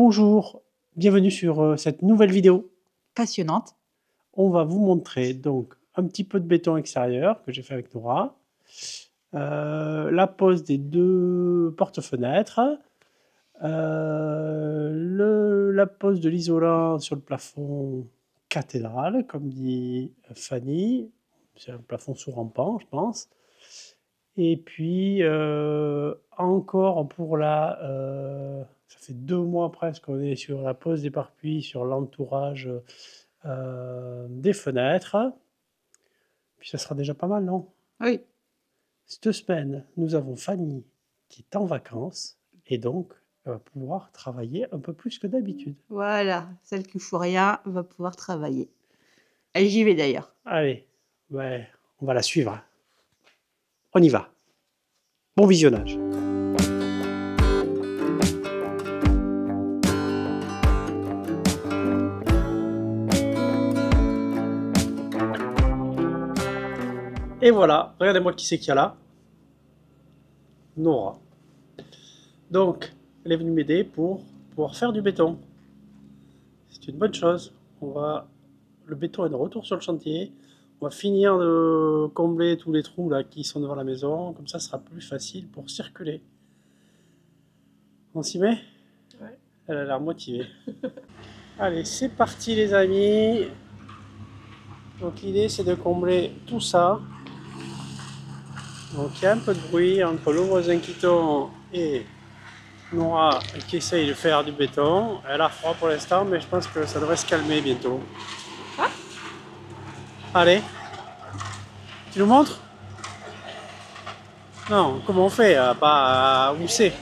Bonjour, bienvenue sur cette nouvelle vidéo passionnante. On va vous montrer donc un petit peu de béton extérieur que j'ai fait avec Nora, la pose des deux porte-fenêtres, la pose de l'isolant sur le plafond cathédrale, comme dit Fanny, c'est un plafond sous rampant, je pense. Et puis encore pour ça fait 2 mois presque qu'on est sur la pose des pare-pluis sur l'entourage des fenêtres. Puis ça sera déjà pas mal, non? Oui. Cette semaine, nous avons Fanny qui est en vacances et donc elle va pouvoir travailler un peu plus que d'habitude. Voilà, celle qui ne fout rien va pouvoir travailler. Et j'y vais d'ailleurs. Allez, ouais, on va la suivre. On y va. Bon visionnage. Et voilà, regardez-moi qui c'est qu'il y a là. Nora. Donc, elle est venue m'aider pour pouvoir faire du béton. C'est une bonne chose. Le béton est de retour sur le chantier. On va finir de combler tous les trous là qui sont devant la maison. Comme ça, ce sera plus facile pour circuler. On s'y met? Ouais. Elle a l'air motivée. Allez, c'est parti les amis. Donc l'idée c'est de combler tout ça. Donc il y a un peu de bruit entre le voisin qui tombe et Nora qui essaye de faire du béton. Elle a froid pour l'instant, mais je pense que ça devrait se calmer bientôt. Ah. Allez, tu nous montres? Non, comment on fait? Pas où c'est?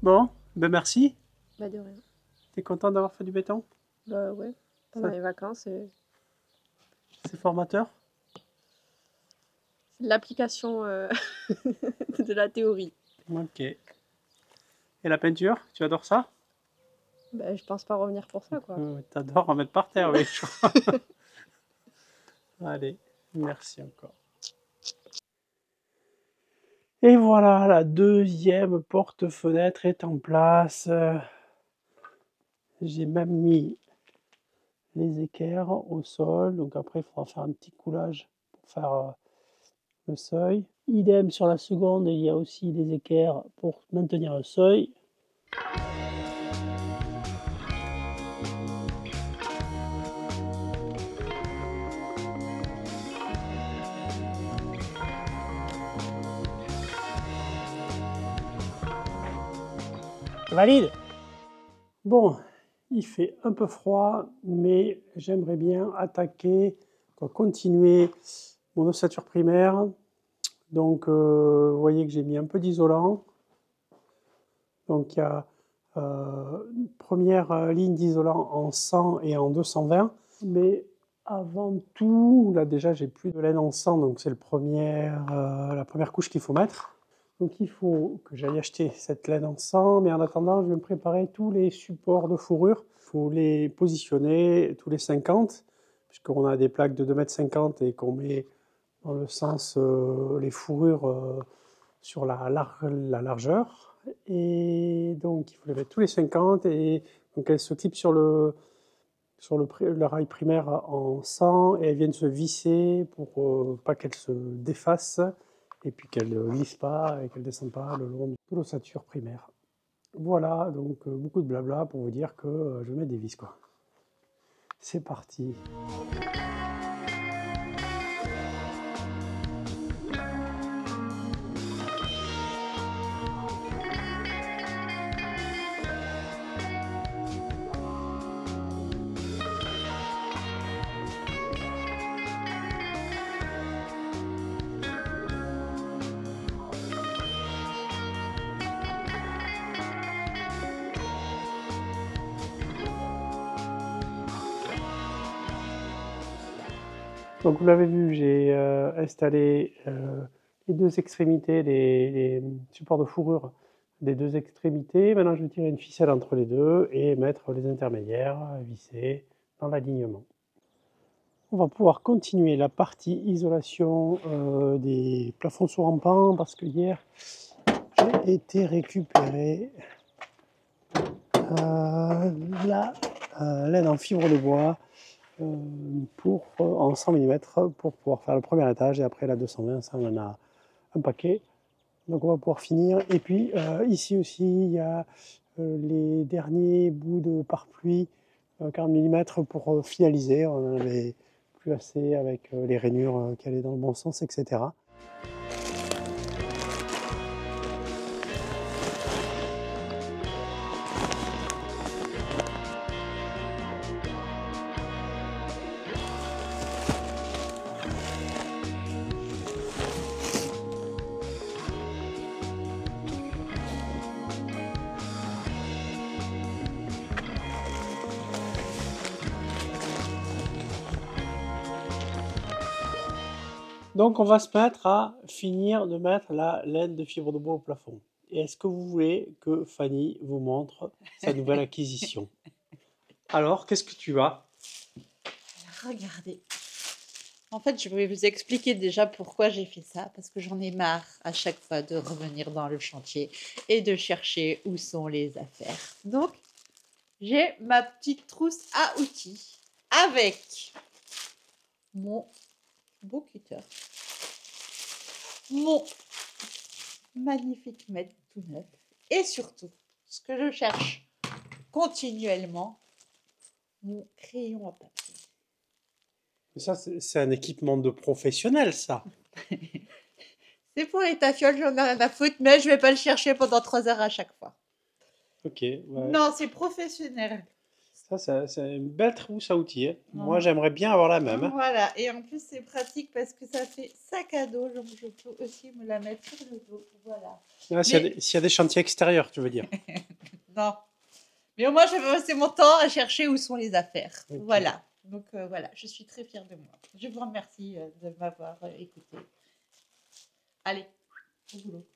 Bon, ben merci. Bah, de rien. T'es content d'avoir fait du béton? Bah ouais, pendant Ça- les vacances, C'est formateur? c'est de l'application de la théorie. Ok. Et la peinture, tu adores ça? Bah, je pense pas revenir pour ça, quoi. T'adores en mettre par terre, oui, je crois. Allez, merci encore. Et voilà, la deuxième porte-fenêtre est en place. J'ai même mis les équerres au sol. Donc après, il faudra faire un petit coulage pour faire le seuil. Idem sur la seconde, il y a aussi des équerres pour maintenir le seuil. Valide. Bon, il fait un peu froid, mais j'aimerais bien attaquer, continuer mon ossature primaire. Donc, vous voyez que j'ai mis un peu d'isolant. Donc, il y a une première ligne d'isolant en 100 et en 220. Mais avant tout, là déjà, j'ai plus de laine en 100, donc c'est la première couche qu'il faut mettre. Donc il faut que j'aille acheter cette laine en 100, mais en attendant, je vais me préparer tous les supports de fourrure. Il faut les positionner tous les 50, puisqu'on a des plaques de 2,50 m et qu'on met dans le sens les fourrures sur la largeur. Et donc il faut les mettre tous les 50, et donc elles se clipsent sur le rail primaire en 100 et elles viennent se visser pour pas qu'elles se défassent et puis qu'elles ne glissent pas et qu'elles ne descendent pas le long de l'ossature primaire. Voilà, donc beaucoup de blabla pour vous dire que je mets des vis, quoi. C'est parti. Donc vous l'avez vu, j'ai installé les deux extrémités, les supports de fourrure des deux extrémités. Maintenant je vais tirer une ficelle entre les deux et mettre les intermédiaires vissés dans l'alignement. On va pouvoir continuer la partie isolation des plafonds sous rampants parce que hier j'ai été récupérer la laine en fibre de bois en 100 mm pour pouvoir faire le premier étage, et après la 220, ça on en a un paquet. Donc on va pouvoir finir. Et puis ici aussi il y a les derniers bouts de pare-pluie 40 mm pour finaliser. On en avait plus assez avec les rainures qui allaient dans le bon sens, etc. Donc on va se mettre à finir de mettre la laine de fibre de bois au plafond. Et est-ce que vous voulez que Fanny vous montre sa nouvelle acquisition? Alors, qu'est-ce que tu as? Regardez. En fait, je vais vous expliquer déjà pourquoi j'ai fait ça, parce que j'en ai marre à chaque fois de revenir dans le chantier et de chercher où sont les affaires. Donc, j'ai ma petite trousse à outils avec mon beau cutter, mon magnifique mètre tout neuf et surtout, ce que je cherche continuellement, mon crayon à papier. Ça, c'est un équipement de professionnel, ça. C'est pour les tafioles, j'en ai rien à foutre, mais je vais pas le chercher pendant 3 heures à chaque fois. Ok, ouais. Non, c'est professionnel. Ça, c'est une belle trousse à outils, hein. Moi, Mhm. j'aimerais bien avoir la même, hein. Voilà, et en plus c'est pratique parce que ça fait sac à dos, donc je peux aussi me la mettre sur le dos. Voilà. Ah, Mais s'il y a des chantiers extérieurs, tu veux dire. non, mais au moins je vais passer mon temps à chercher où sont les affaires. Ok. Voilà. Donc voilà, je suis très fière de moi. Je vous remercie de m'avoir écouté. Allez, au boulot.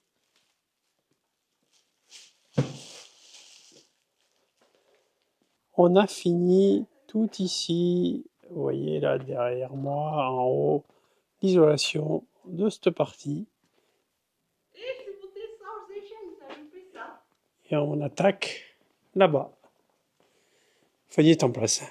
On a fini tout ici. Vous voyez là derrière moi, en haut, l'isolation de cette partie. C'est mon dessin aux échelles, ça, je fais ça. Et on attaque là-bas. Fanny est en place.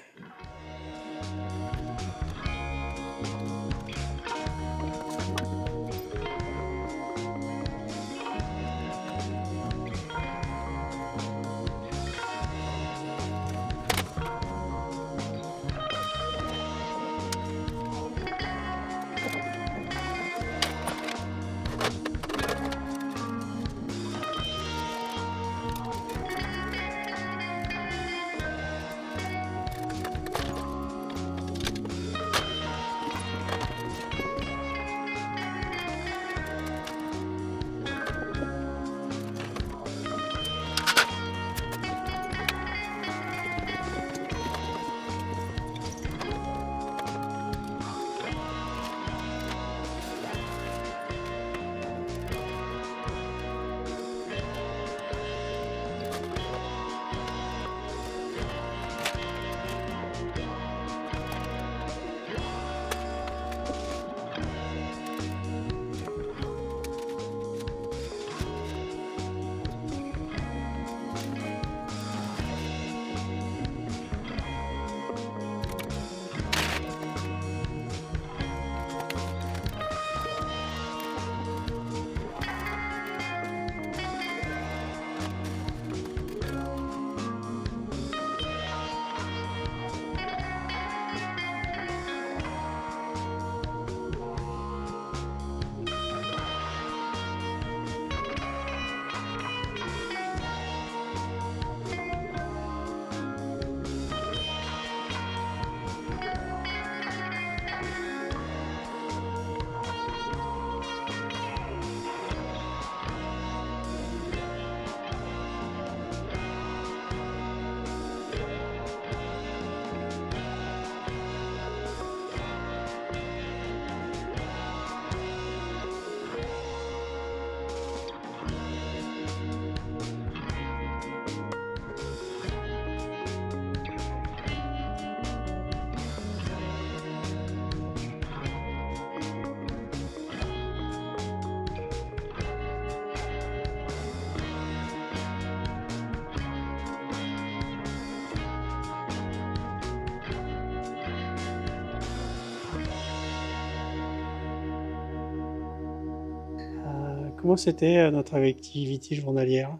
Comment c'était notre activité journalière?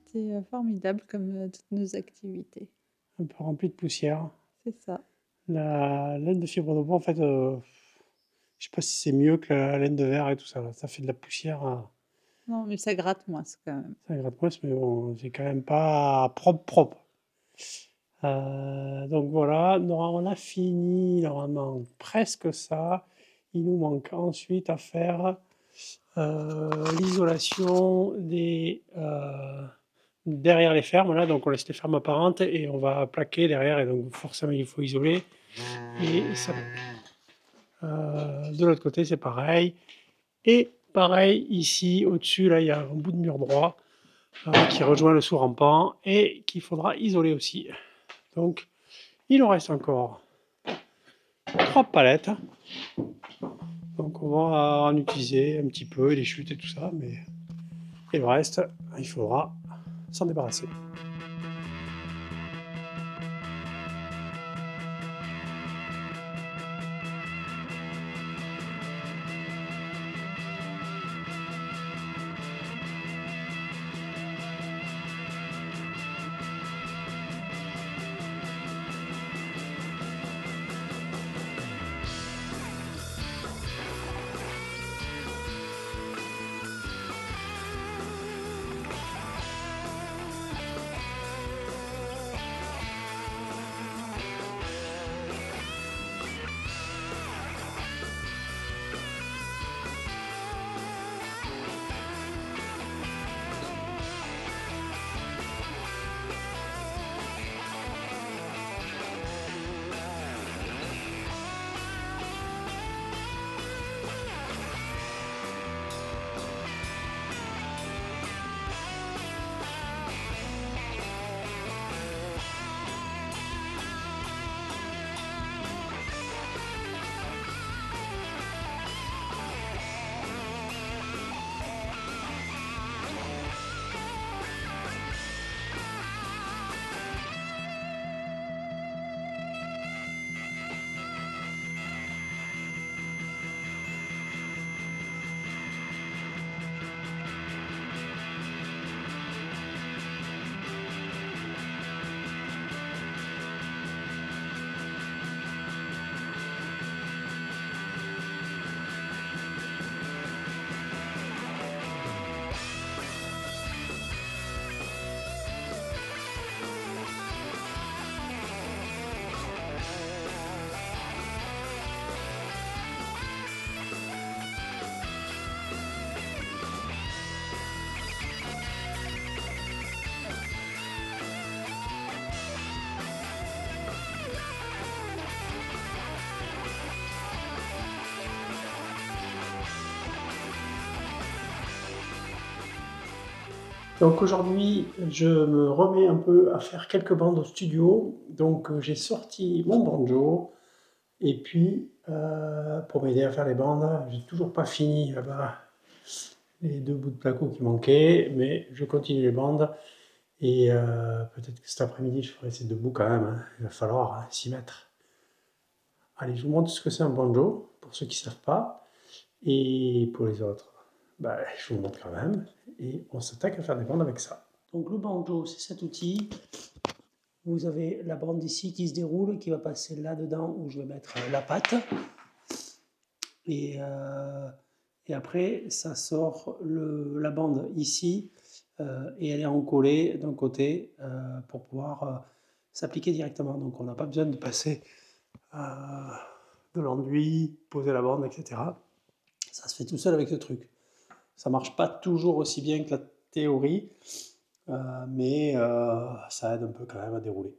C'était formidable comme toutes nos activités. Un peu rempli de poussière. C'est ça. La laine de fibre de bois, en fait, je sais pas si c'est mieux que la laine de verre et tout ça. Ça fait de la poussière, Non, mais ça gratte moins quand même. ça gratte moins, mais bon, c'est quand même pas propre. Donc voilà, on a fini normalement presque ça. Il nous manque ensuite à faire l'isolation derrière les fermes. Là, donc on laisse les fermes apparentes et on va plaquer derrière. Et donc forcément, il faut isoler. Et ça, de l'autre côté, c'est pareil. Et pareil, ici, au-dessus, là, il y a un bout de mur droit qui rejoint le sous-rampant et qu'il faudra isoler aussi. Donc, il nous reste encore 3 palettes. Donc, on va en utiliser un petit peu, les chutes et tout ça. Et le reste, il faudra s'en débarrasser. Donc aujourd'hui, je me remets un peu à faire quelques bandes au studio. Donc j'ai sorti mon banjo. Et puis, pour m'aider à faire les bandes, j'ai toujours pas fini là-bas les 2 bouts de placo qui manquaient, mais je continue les bandes. Et peut-être que cet après-midi, je ferai ces 2 bouts quand même, hein. Il va falloir s'y mettre. Allez, je vous montre ce que c'est un banjo, pour ceux qui ne savent pas. Et pour les autres, bah, je vous montre quand même. Et on s'attaque à faire des bandes avec ça. Donc le banjo, c'est cet outil. Vous avez la bande ici qui se déroule, qui va passer là-dedans où je vais mettre la patte. Et après, ça sort la bande ici et elle est encollée d'un côté pour pouvoir s'appliquer directement. Donc on n'a pas besoin de passer de l'enduit, poser la bande, etc. Ça se fait tout seul avec ce truc. Ça marche pas toujours aussi bien que la théorie, mais ça aide un peu quand même à dérouler.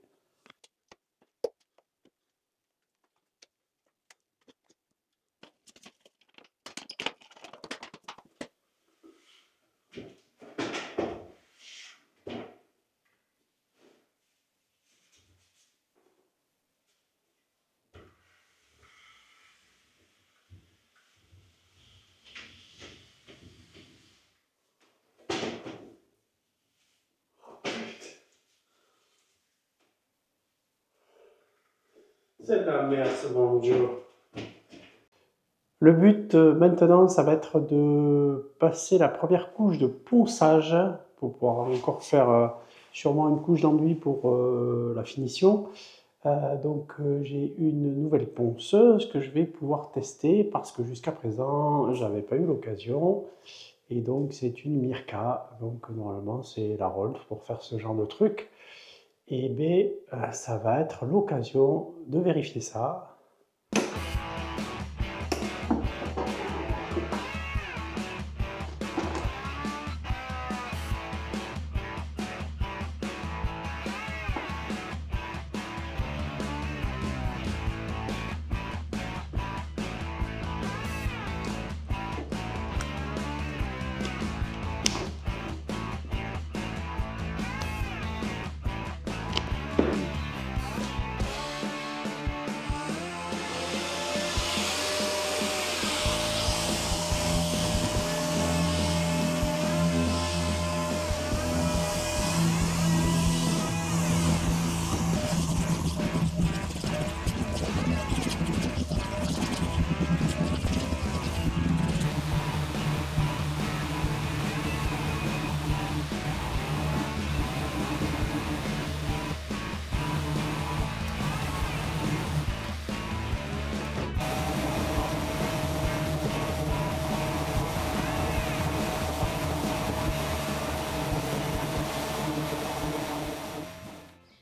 C'est de la merde ce banjo. Le but maintenant, ça va être de passer la première couche de ponçage pour pouvoir encore faire sûrement une couche d'enduit pour la finition. Donc j'ai une nouvelle ponceuse que je vais pouvoir tester parce que jusqu'à présent, j'avais pas eu l'occasion. Et donc c'est une Mirka, donc normalement c'est la Rolf pour faire ce genre de truc. Et bien, ça va être l'occasion de vérifier ça.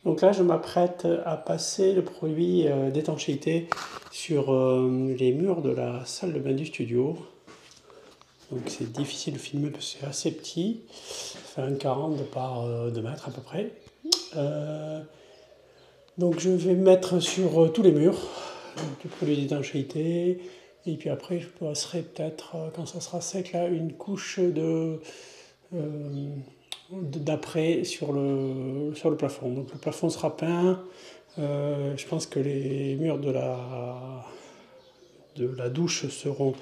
Donc là, je m'apprête à passer le produit d'étanchéité sur les murs de la salle de bain du studio. Donc c'est difficile de filmer parce que c'est assez petit. Ça fait 1,40 par 2 mètres à peu près. Donc je vais mettre sur tous les murs du produit d'étanchéité. Et puis après, je passerai peut-être, quand ça sera sec, là, une couche d'après sur le plafond. Donc le plafond sera peint. Je pense que les murs de la douche seront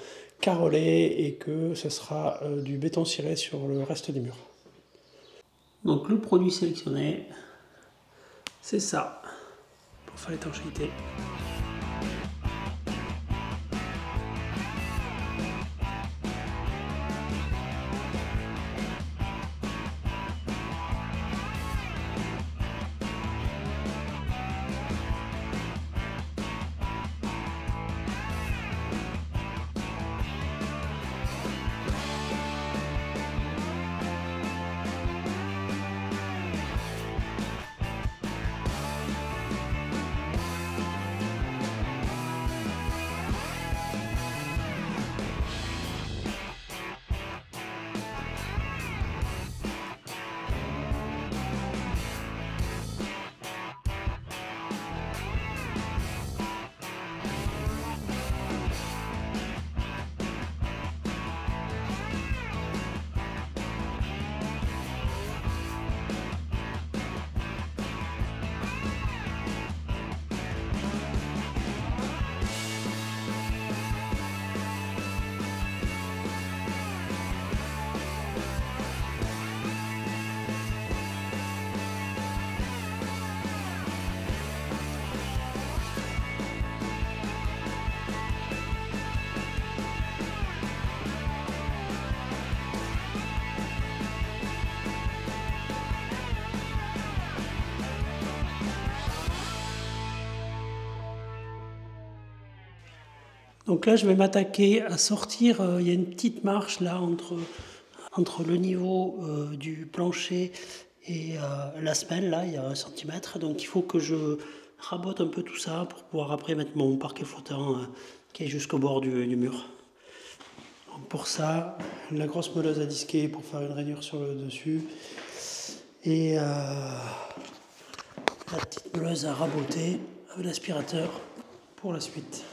carrelés et que ce sera du béton ciré sur le reste des murs. Donc le produit sélectionné, c'est ça, pour faire l'étanchéité. Donc là, je vais m'attaquer à sortir. Il y a une petite marche là entre le niveau du plancher et la semelle. Là, il y a 1 centimètre. Donc il faut que je rabote un peu tout ça pour pouvoir après mettre mon parquet flottant qui est jusqu'au bord du mur. Donc pour ça, la grosse meuleuse à disquer pour faire une rainure sur le dessus. Et la petite meuleuse à raboter avec l'aspirateur pour la suite.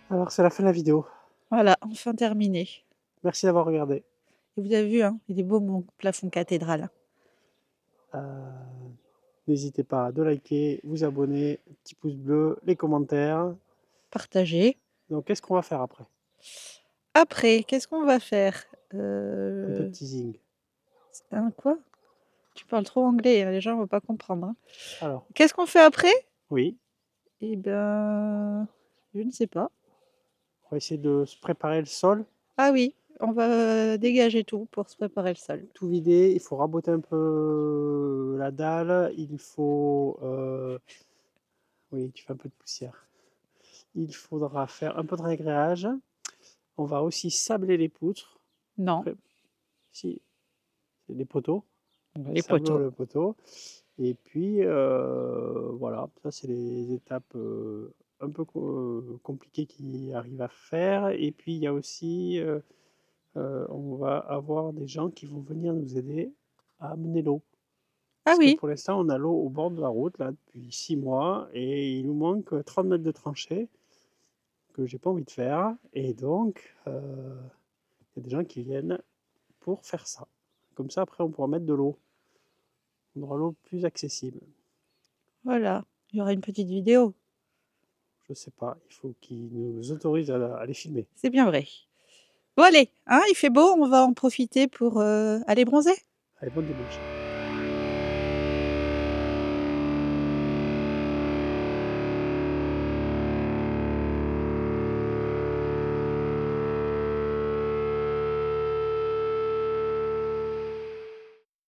Alors c'est la fin de la vidéo. Voilà, enfin terminé. Merci d'avoir regardé. Et vous avez vu, hein, il est beau mon plafond cathédrale. N'hésitez pas à liker, vous abonner, petit pouce bleu, les commentaires. Partagez. Donc qu'est-ce qu'on va faire après? Après, qu'est-ce qu'on va faire? Un peu de teasing. Hein, quoi? Tu parles trop anglais, hein, les gens ne vont pas comprendre. Hein. Alors, Qu'est-ce qu'on fait après? oui, Eh ben, je ne sais pas. on va essayer de se préparer le sol. Ah oui, on va dégager tout pour se préparer le sol. Tout vider, il faut raboter un peu la dalle, il faut... Oui, tu fais un peu de poussière. Il faudra faire un peu de régrillage. On va aussi sabler les poutres. Non, Après, si, c'est les poteaux. les Sable poteaux. le poteau. Et puis, voilà, ça c'est les étapes un peu compliquées qui arrivent à faire. Et puis, il y a aussi, on va avoir des gens qui vont venir nous aider à amener l'eau. Ah Parce que oui, pour l'instant, on a l'eau au bord de la route, là, depuis 6 mois, et il nous manque 30 mètres de tranchée que j'ai pas envie de faire. Et donc, il y a des gens qui viennent pour faire ça. Comme ça, après, on pourra mettre de l'eau. On aura l'eau plus accessible. voilà, il y aura une petite vidéo. Je sais pas, il faut qu'ils nous autorisent à les filmer. C'est bien vrai. Bon allez, hein, il fait beau, on va en profiter pour aller bronzer. Allez, bonne dimanche.